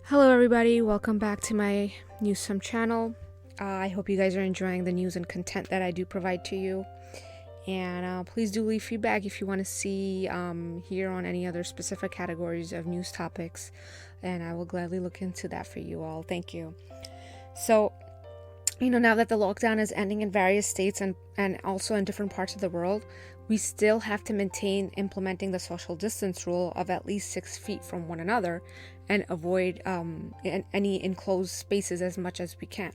Hello everybody, welcome back to my Newsome channel. I hope you guys are enjoying the news and content that I do provide to you. And please do leave feedback if you want to see here on any other specific categories of news topics. And I will gladly look into that for you all. Thank you. So, now that the lockdown is ending in various states and also in different parts of the world, we still have to maintain implementing the social distance rule of at least 6 feet from one another and avoid any enclosed spaces as much as we can.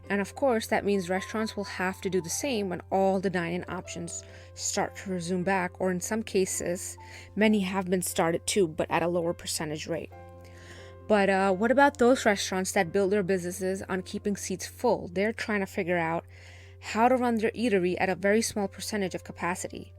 And of course, that means restaurants will have to do the same when all the dine-in options start to resume back, or in some cases, many have been started too, but at a lower percentage rate. But what about those restaurants that build their businesses on keeping seats full? They're trying to figure out how to run their eatery at a very small percentage of capacity.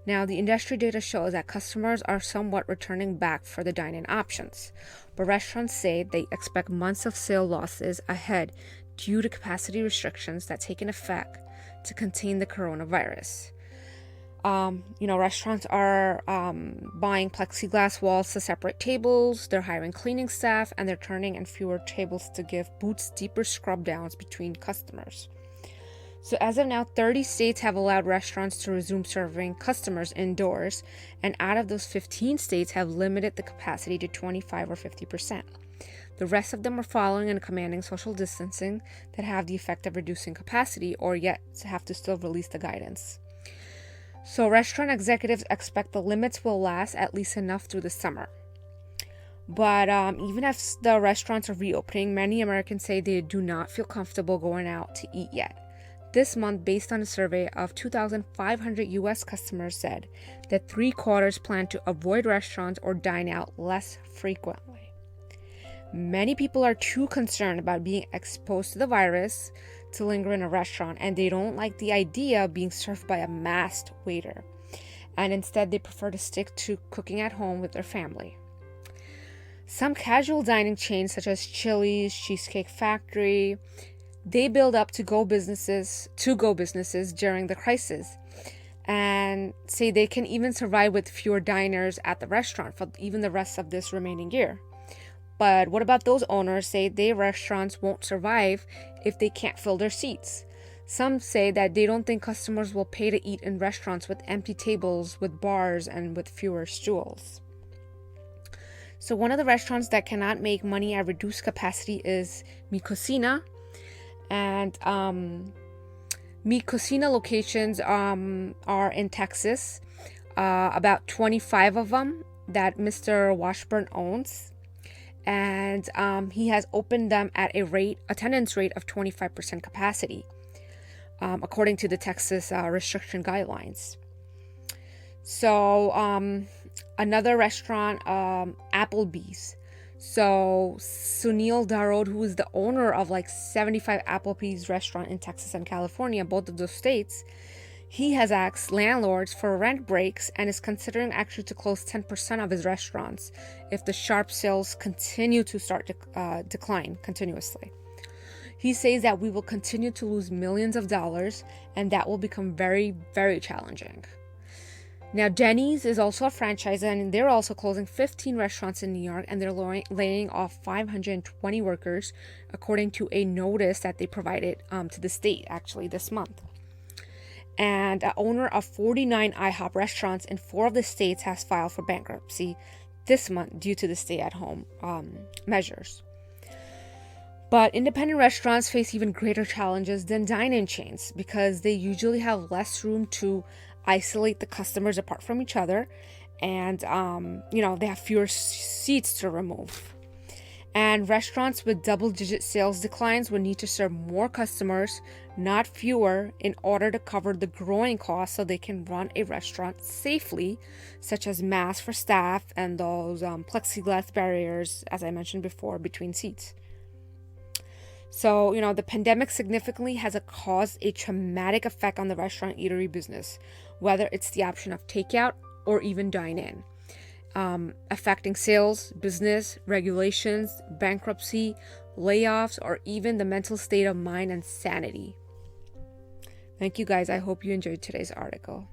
Now, the industry data shows that customers are somewhat returning back for the dine-in options, but restaurants say they expect months of sale losses ahead due to capacity restrictions that take effect to contain the coronavirus. Restaurants are buying plexiglass walls to separate tables, they're hiring cleaning staff, and they're turning in fewer tables to give booths deeper scrub downs between customers. So as of now, 30 states have allowed restaurants to resume serving customers indoors, and out of those 15 states have limited the capacity to 25 or 50%. The rest of them are following and commanding social distancing that have the effect of reducing capacity, or yet have to still release the guidance. So restaurant executives expect the limits will last at least enough through the summer. But even if the restaurants are reopening, many Americans say they do not feel comfortable going out to eat yet. This month, based on a survey of 2,500 U.S. customers, said that 3/4 plan to avoid restaurants or dine out less frequently. Many people are too concerned about being exposed to the virus to linger in a restaurant, and they don't like the idea of being served by a masked waiter. And instead, they prefer to stick to cooking at home with their family. Some casual dining chains, such as Chili's, Cheesecake Factory, they build up to-go businesses during the crisis, and say they can even survive with fewer diners at the restaurant for even the rest of this remaining year. But what about those owners say their restaurants won't survive if they can't fill their seats? Some say that they don't think customers will pay to eat in restaurants with empty tables, with bars, and with fewer stools. So one of the restaurants that cannot make money at reduced capacity is Mi Cocina. And Mi Cocina locations are in Texas, about 25 of them that Mr. Washburn owns. And he has opened them at attendance rate of 25% capacity, according to the Texas restriction guidelines. So another restaurant, Applebee's. So Sunil Darod, who is the owner of like 75 Applebee's restaurant in Texas and California, both of those states, he has asked landlords for rent breaks and is considering actually to close 10% of his restaurants if the sharp sales continue to start to decline continuously. He says that we will continue to lose millions of dollars, and that will become very, very challenging. Now, Denny's is also a franchise, and they're also closing 15 restaurants in New York, and they're laying off 520 workers, according to a notice that they provided to the state actually this month. And an owner of 49 IHOP restaurants in 4 of the states has filed for bankruptcy this month due to the stay-at-home measures. But independent restaurants face even greater challenges than dine-in chains because they usually have less room to isolate the customers apart from each other, and they have fewer seats to remove. And restaurants with double-digit sales declines would need to serve more customers, not fewer, in order to cover the growing costs so they can run a restaurant safely, such as masks for staff and those plexiglass barriers, as I mentioned before, between seats. So, the pandemic significantly has caused a traumatic effect on the restaurant eatery business, whether it's the option of takeout or even dine-in, affecting sales, business, regulations, bankruptcy, layoffs, or even the mental state of mind and sanity. Thank you guys. I hope you enjoyed today's article.